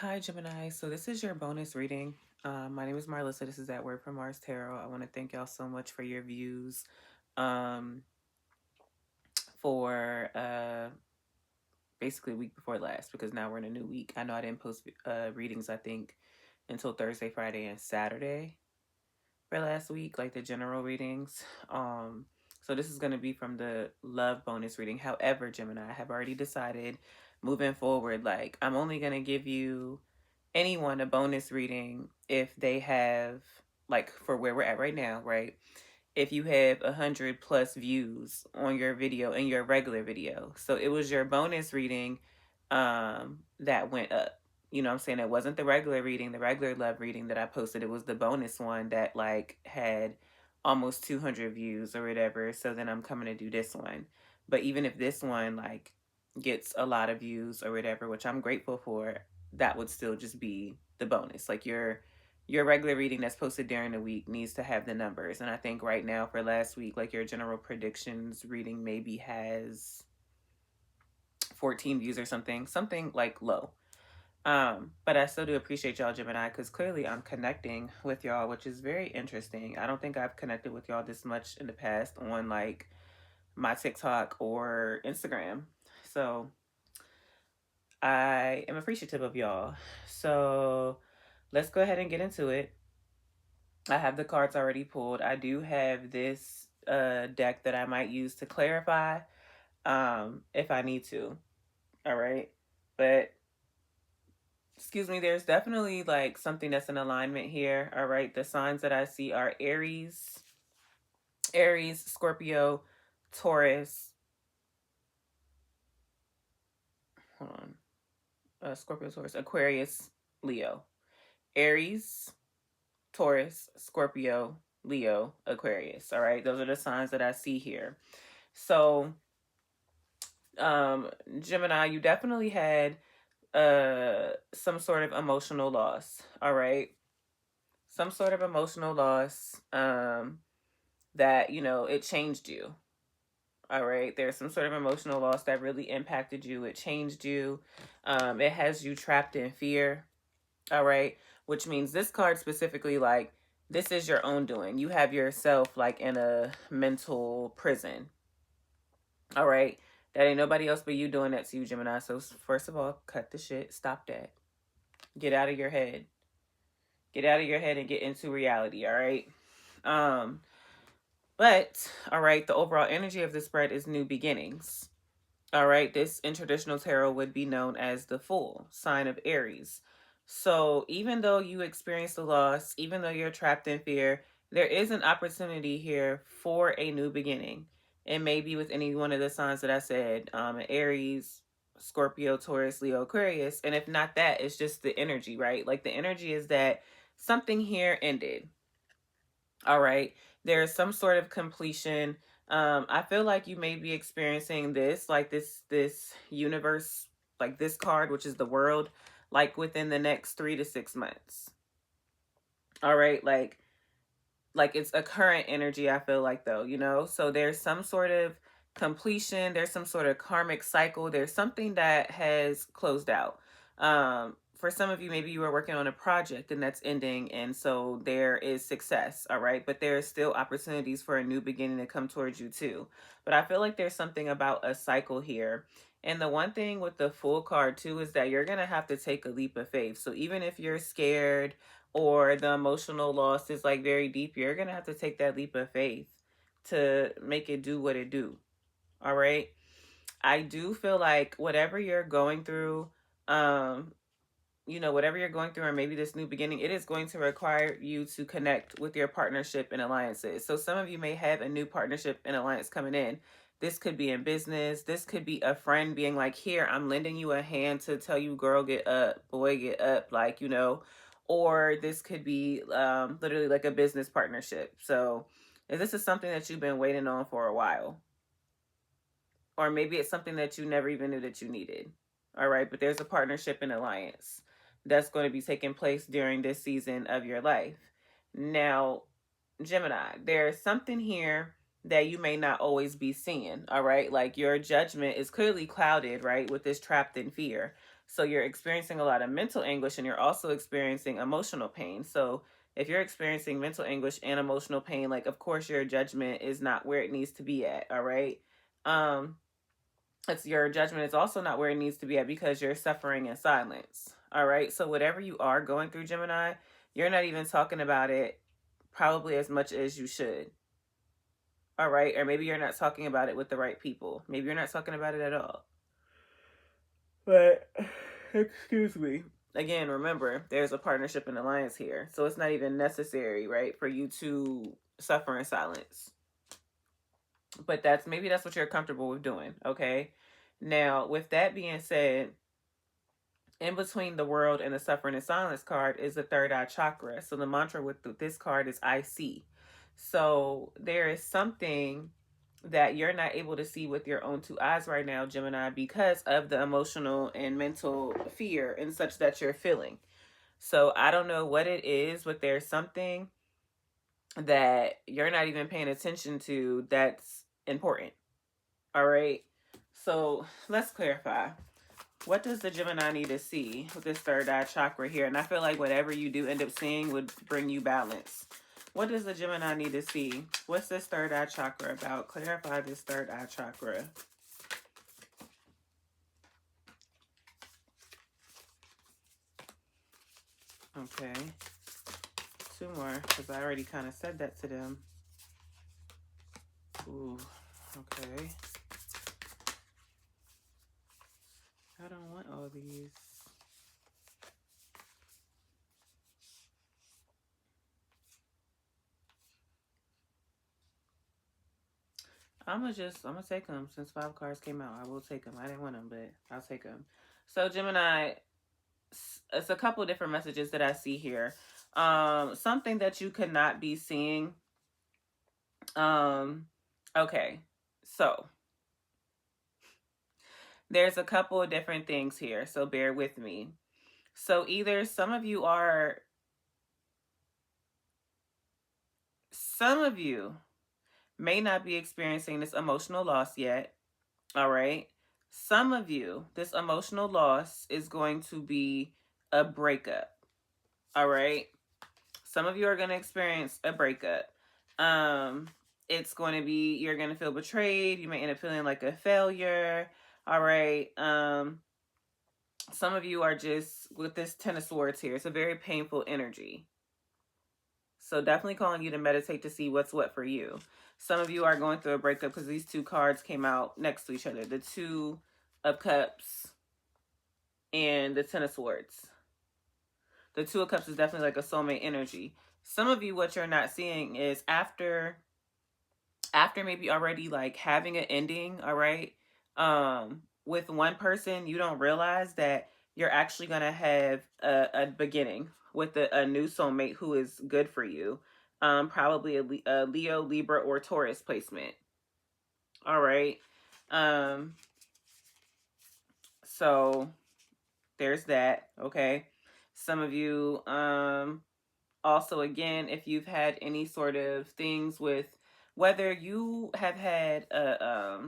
Hi, Gemini. So this is your bonus reading. My name is Marlissa. This is at Word from Mars Tarot. I want to thank y'all so much for your views um, for basically week before last, because now we're in a new week. I know I didn't post readings, I think, until Thursday, Friday, and Saturday for last week, like the general readings. So this is going to be from the love bonus reading. However, Gemini, I have already decided moving forward, like I'm only going to give you anyone a bonus reading if they have, like, for where we're at right now, right? If you have 100+ views on your video in your regular video. So it was your bonus reading that went up. You know what I'm saying? It wasn't the regular reading, the regular love reading that I posted. It was the bonus one that like had almost 200 views or whatever. So then I'm coming to do this one. But even if this one like gets a lot of views or whatever, which I'm grateful for, that would still just be the bonus. Like your regular reading that's posted during the week needs to have the numbers. And I think right now for last week, like your general predictions reading maybe has 14 views or something like low. But I still do appreciate y'all, Gemini, because clearly I'm connecting with y'all, which is very interesting. I don't think I've connected with y'all this much in the past on like my TikTok or Instagram. So I am appreciative of y'all. So let's go ahead and get into it. I have the cards already pulled. I do have this deck that I might use to clarify if I need to. All right. But excuse me, there's definitely like something that's in alignment here. All right. The signs that I see are Aries, Scorpio, Taurus. Hold on. Scorpio, Taurus, Aquarius, Leo. Aries, Taurus, Scorpio, Leo, Aquarius. All right. Those are the signs that I see here. So Gemini, you definitely had some sort of emotional loss. All right. Some sort of emotional loss that, you know, it changed you. All right. There's some sort of emotional loss that really impacted you. It changed you. It has you trapped in fear. All right. Which means this card specifically, like, this is your own doing. You have yourself like in a mental prison. All right. That ain't nobody else but you doing that to you, Gemini. So first of all, cut the shit. Stop that. Get out of your head. Get out of your head and get into reality. All right. Um, but all right, the overall energy of the spread is new beginnings. All right. This in traditional tarot would be known as the Fool, sign of Aries. So even though you experience the loss, even though you're trapped in fear, there is an opportunity here for a new beginning. It may be with any one of the signs that I said, Aries, Scorpio, Taurus, Leo, Aquarius. And if not that, it's just the energy, right? Like the energy is that something here ended. All right. There's some sort of completion. I feel like you may be experiencing this, like this universe, like this card, which is the world, like within the next 3 to 6 months. All right, like it's a current energy, I feel like, though, you know? So there's some sort of completion, there's some sort of karmic cycle, there's something that has closed out. For some of you, maybe you were working on a project and that's ending, and so there is success, all right? But there are still opportunities for a new beginning to come towards you too. But I feel like there's something about a cycle here. And the one thing with the Fool card too is that you're going to have to take a leap of faith. So even if you're scared or the emotional loss is like very deep, you're going to have to take that leap of faith to make it do what it do. All right? I do feel like whatever you're going through, you know, whatever you're going through, or maybe this new beginning, it is going to require you to connect with your partnership and alliances. So some of you may have a new partnership and alliance coming in. This could be in business. This could be a friend being like, here, I'm lending you a hand to tell you, girl, get up, boy, get up. Like, you know, or this could be literally like a business partnership. So if this is something that you've been waiting on for a while, or maybe it's something that you never even knew that you needed. All right. But there's a partnership and alliance that's going to be taking place during this season of your life. Now, Gemini, there's something here that you may not always be seeing. All right. Like your judgment is clearly clouded, right, with this trapped in fear. So you're experiencing a lot of mental anguish and you're also experiencing emotional pain. So if you're experiencing mental anguish and emotional pain, like, of course your judgment is not where it needs to be at. All right. Um, it's your judgment is also not where it needs to be at because you're suffering in silence. All right. So whatever you are going through, Gemini, you're not even talking about it probably as much as you should. All right. Or maybe you're not talking about it with the right people. Maybe you're not talking about it at all. But, excuse me. Again, remember, there's a partnership and alliance here. So it's not even necessary, right, for you to suffer in silence. But maybe that's what you're comfortable with doing, okay? Now, with that being said, in between the world and the suffering and silence card is the third eye chakra. So the mantra with this card is I see. So there is something that you're not able to see with your own two eyes right now, Gemini, because of the emotional and mental fear and such that you're feeling. So I don't know what it is, but there's something that you're not even paying attention to that's important. All right. So let's clarify. What does the Gemini need to see with this third eye chakra here? And I feel like whatever you do end up seeing would bring you balance. What does the Gemini need to see? What's this third eye chakra about? Clarify this third eye chakra. Okay. Two more, because I already kind of said that to them. Ooh, okay. I don't want all these. I'm gonna take them since 5 cards came out. I will take them. I didn't want them, but I'll take them. So Gemini, it's a couple different messages that I see here. Something that you could not be seeing. Okay, so there's a couple of different things here, so bear with me. So either some of you may not be experiencing this emotional loss yet. All right. Some of you, this emotional loss is going to be a breakup. All right. Some of you are going to experience a breakup. It's going to be, you're going to feel betrayed. You may end up feeling like a failure. All right. Some of you are just with this Ten of Swords here. It's a very painful energy. So definitely calling you to meditate to see what's what for you. Some of you are going through a breakup because these two cards came out next to each other. The Two of Cups and the Ten of Swords. The Two of Cups is definitely like a soulmate energy. Some of you, what you're not seeing is after maybe already like having an ending, all right, with one person, you don't realize that you're actually going to have a beginning with a new soulmate who is good for you. Probably a Leo, Libra, or Taurus placement. All right. So there's that. Okay. Some of you, also, again, if you've had any sort of things with whether you have had a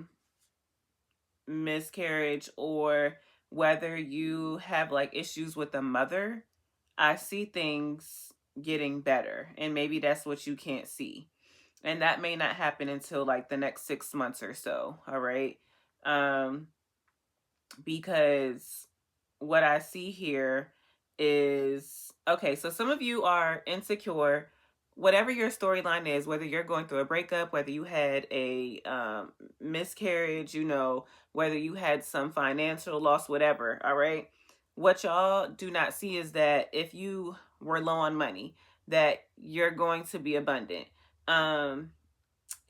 miscarriage or whether you have like issues with a mother, I see things getting better, and maybe that's what you can't see, and that may not happen until like the next 6 months or so. All right. Because what I see here is, okay, so some of you are insecure. Whatever your storyline is, whether you're going through a breakup, whether you had a miscarriage, whether you had some financial loss, whatever, all right? What y'all do not see is that if you were low on money, that you're going to be abundant.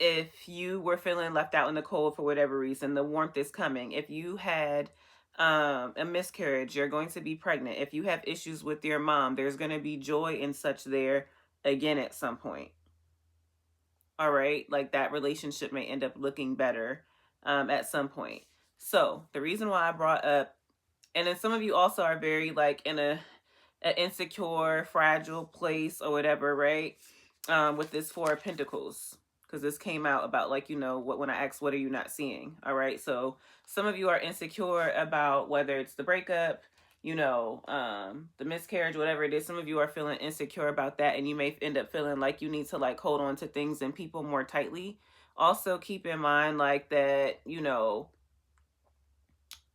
If you were feeling left out in the cold for whatever reason, the warmth is coming. If you had a miscarriage, you're going to be pregnant. If you have issues with your mom, there's going to be joy and such there again at some point. All right, like that relationship may end up looking better at some point. So the reason why I brought up, and then some of you also are very like in an insecure, fragile place or whatever, right? With this Four of Pentacles, because this came out about like, when I asked, what are you not seeing? All right. So some of you are insecure about whether it's the breakup, the miscarriage, whatever it is. Some of you are feeling insecure about that, and you may end up feeling like you need to like hold on to things and people more tightly. Also keep in mind like that,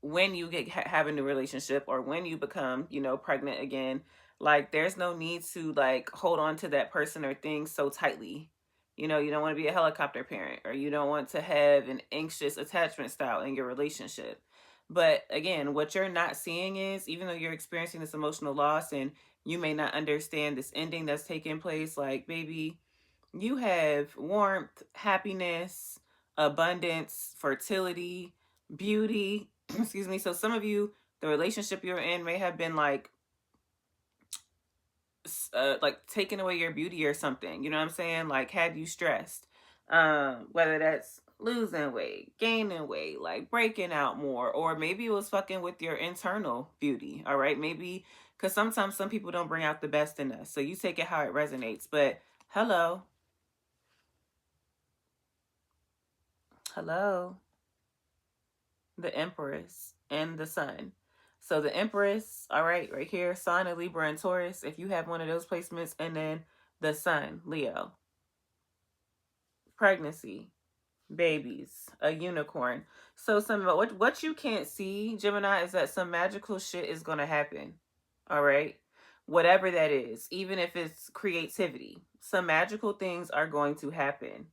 when you have a new relationship, or when you become, pregnant again, like there's no need to like hold on to that person or thing so tightly. You don't want to be a helicopter parent, or you don't want to have an anxious attachment style in your relationship. But again, what you're not seeing is, even though you're experiencing this emotional loss and you may not understand this ending that's taking place, like, baby, you have warmth, happiness, abundance, fertility, beauty. Excuse me. So some of you, the relationship you're in may have been like taking away your beauty or something. You know what I'm saying? Like, had you stressed. Whether that's losing weight, gaining weight, like breaking out more, or maybe it was fucking with your internal beauty. All right, maybe, because sometimes some people don't bring out the best in us, so you take it how it resonates. But hello, hello, the Empress and the Sun. So the Empress, all right here, sign of Libra and Taurus, if you have one of those placements, and then the Sun, Leo, pregnancy, babies, a unicorn. So some what you can't see, Gemini, is that some magical shit is gonna happen. All right, whatever that is, even if it's creativity, some magical things are going to happen.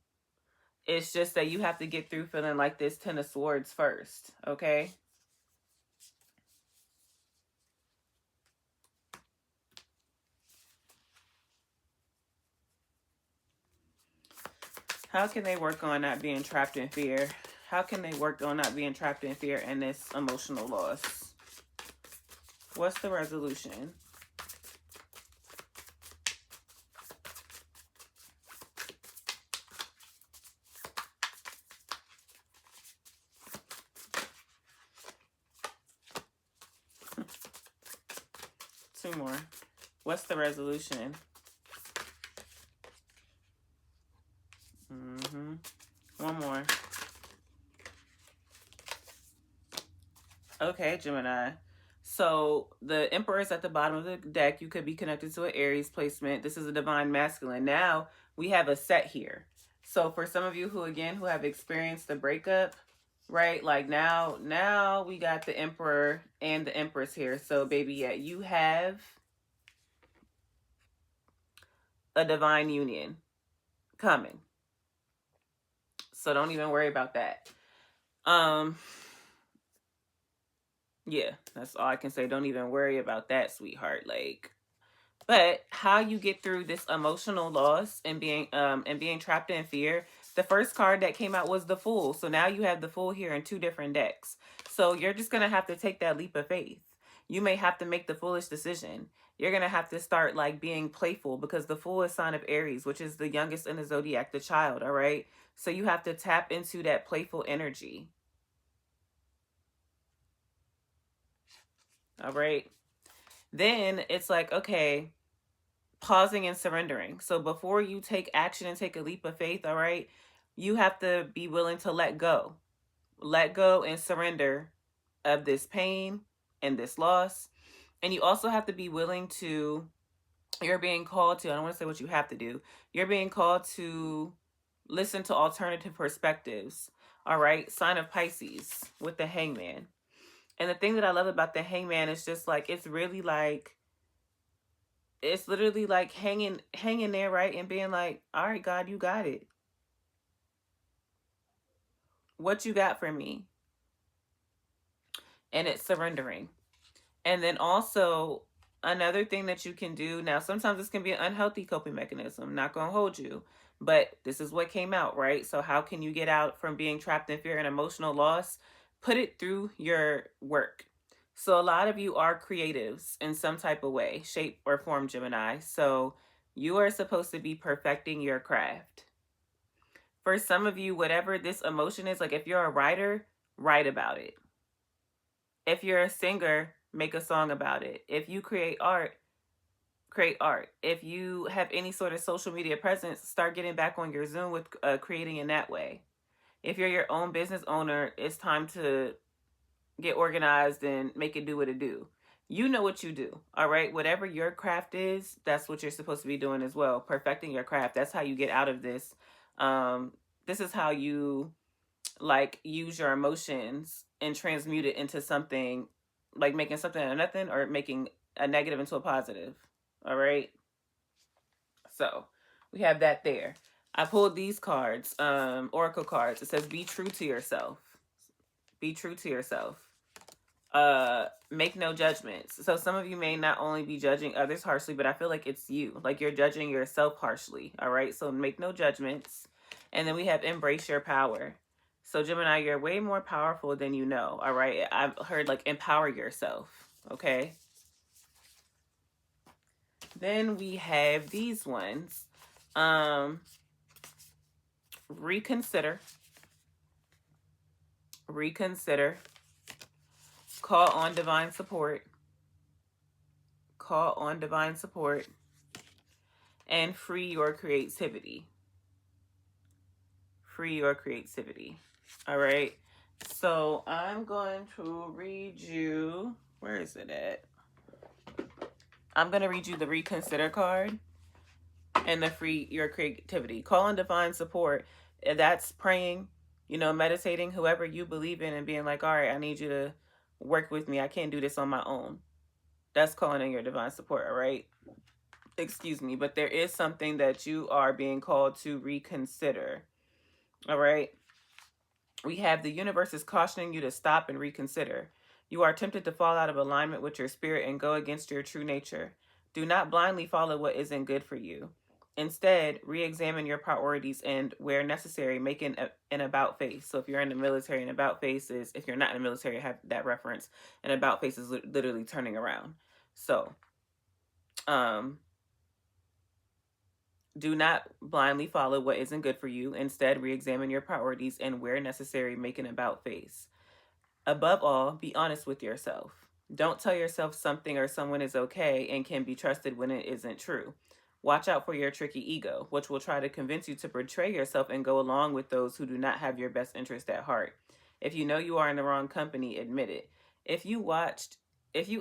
It's just that you have to get through feeling like this Ten of Swords first. Okay. How can they work on not being trapped in fear? How can they work on not being trapped in fear and this emotional loss? What's the resolution? Two more. What's the resolution? One more. Okay, Gemini. So the Emperor is at the bottom of the deck. You could be connected to an Aries placement. This is a divine masculine. Now we have a set here. So for some of you who have experienced the breakup, right? Like now we got the Emperor and the Empress here. So baby, yeah, you have a divine union coming. So don't even worry about that. Yeah, that's all I can say. Don't even worry about that, sweetheart. Like, but how you get through this emotional loss and being trapped in fear. The first card that came out was the Fool. So now you have the Fool here in two different decks. So you're just going to have to take that leap of faith. You may have to make the foolish decision. You're going to have to start like being playful, because the Fool is sign of Aries, which is the youngest in the zodiac, the child, all right? So you have to tap into that playful energy. All right. Then it's like, okay, pausing and surrendering. So before you take action and take a leap of faith, all right, you have to be willing to let go. Let go and surrender of this pain and this loss. And you also have to be willing to, you're being called to, I don't want to say what you have to do. You're being called to listen to alternative perspectives. All right. Sign of Pisces with the Hangman. And the thing that I love about the Hangman is just like, it's really like, it's literally like hanging there, right? And being like, all right, God, you got it. What you got for me? And it's surrendering. And then also another thing that you can do now, sometimes this can be an unhealthy coping mechanism, not gonna hold you, but this is what came out, right? So how can you get out from being trapped in fear and emotional loss? Put it through your work. So a lot of you are creatives in some type of way, shape or form, Gemini. So you are supposed to be perfecting your craft. For some of you, whatever this emotion is, like if you're a writer, write about it. If you're a singer, make a song about it. If you create art, create art. If you have any sort of social media presence, start getting back on your Zoom with creating in that way. If you're your own business owner, it's time to get organized and make it do what it do. You know what you do. All right. Whatever your craft is, that's what you're supposed to be doing as well. Perfecting your craft. That's how you get out of this. Um, this is how you like use your emotions and transmute it into something, like making something a nothing or making a negative into a positive. All right. So we have that there. I pulled these cards, oracle cards. It says be true to yourself. Be true to yourself. Make no judgments. So some of you may not only be judging others harshly, but I feel like it's you. Like you're judging yourself harshly. All right. So make no judgments. And then we have embrace your power. So Gemini, you're way more powerful than you know. All right. I've heard like empower yourself. Okay. Then we have these ones. Reconsider. Reconsider. Call on divine support. Call on divine support. And free your creativity. Free your creativity. All right. So I'm going to read you. Where is it at? I'm going to read you the reconsider card and the free your creativity. Call on divine support. That's praying, meditating, whoever you believe in, and being like, all right, I need you to work with me. I can't do this on my own. That's calling in your divine support. All right. Excuse me. But there is something that you are being called to reconsider. All right. We have the universe is cautioning you to stop and reconsider. You are tempted to fall out of alignment with your spirit and go against your true nature. Do not blindly follow what isn't good for you. Instead, re-examine your priorities and, where necessary, make an about face. So if you're in the military, an about face is, if you're not in the military, have that reference. An about face is literally turning around. So, do not blindly follow what isn't good for you. Instead, re-examine your priorities and, where necessary, make an about face. Above all, be honest with yourself. Don't tell yourself something or someone is okay and can be trusted when it isn't true. Watch out for your tricky ego, which will try to convince you to betray yourself and go along with those who do not have your best interest at heart. If you know you are in the wrong company, admit it. If you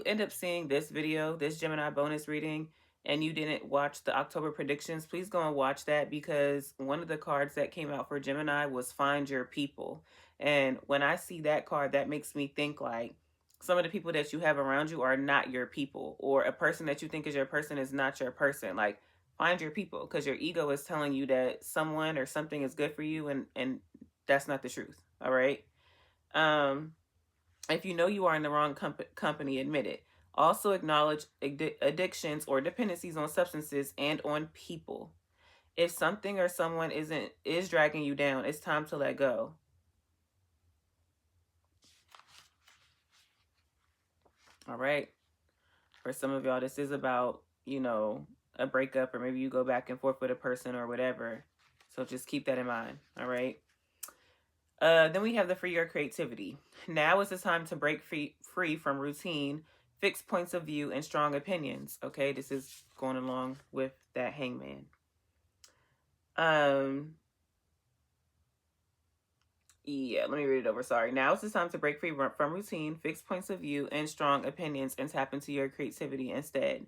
end up seeing this video, this Gemini bonus reading, and you didn't watch the October predictions, please go and watch that, because one of the cards that came out for Gemini was Find Your People. And when I see that card, that makes me think like some of the people that you have around you are not your people, or a person that you think is your person is not your person. Like, find your people, because your ego is telling you that someone or something is good for you, and that's not the truth. All right. If you know you are in the wrong company, admit it. Also acknowledge addictions or dependencies on substances and on people. If something or someone is dragging you down, it's time to let go. All right. For some of y'all, this is about, a breakup, or maybe you go back and forth with a person or whatever. So just keep that in mind. All right. Then we have the free your creativity. Now is the time to break free from routine, fixed points of view, and strong opinions. Okay, this is going along with that hangman. Yeah, let me read it over. Sorry. Now is the time to break free from routine, fixed points of view, and strong opinions, and tap into your creativity instead.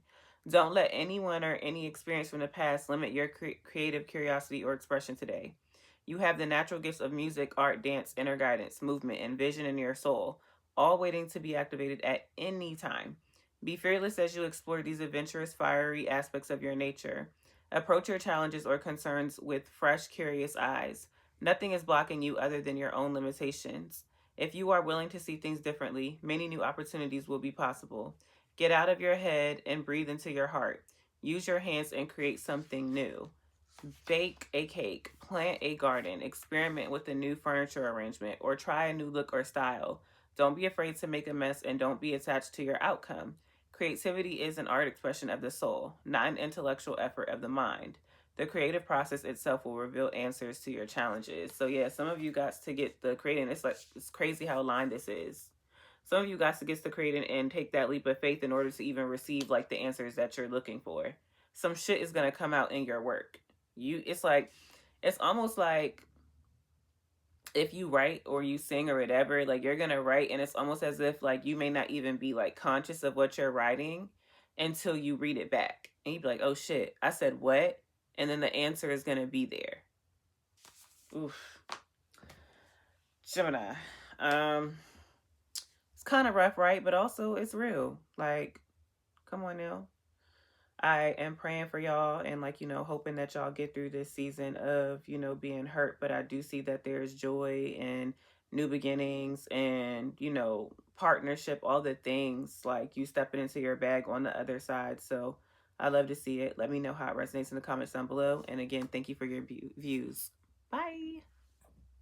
Don't let anyone or any experience from the past limit your creative curiosity or expression today. You have the natural gifts of music, art, dance, inner guidance, movement, and vision in your soul, all waiting to be activated at any time. Be fearless as you explore these adventurous, fiery aspects of your nature. Approach your challenges or concerns with fresh, curious eyes. Nothing is blocking you other than your own limitations. If you are willing to see things differently, many new opportunities will be possible. Get out of your head and breathe into your heart. Use your hands and create something new. Bake a cake, plant a garden, experiment with a new furniture arrangement, or try a new look or style. Don't be afraid to make a mess, and don't be attached to your outcome. Creativity is an art expression of the soul, not an intellectual effort of the mind. The creative process itself will reveal answers to your challenges. So yeah, some of you got to get the creating. It's crazy how aligned this is. Some of you got to get to creating and take that leap of faith in order to even receive like the answers that you're looking for. Some shit is gonna come out in your work. It's almost like if you write or you sing or whatever, like you're gonna write and it's almost as if like you may not even be like conscious of what you're writing until you read it back. And you'd be like, oh shit, I said what? And then the answer is gonna be there. Oof. Gemini. It's kind of rough, right? But also it's real. Like, come on now. I am praying for y'all and like, hoping that y'all get through this season of, being hurt. But I do see that there's joy and new beginnings and, partnership, all the things like you stepping into your bag on the other side. So I love to see it. Let me know how it resonates in the comments down below. And again, thank you for your views. Bye.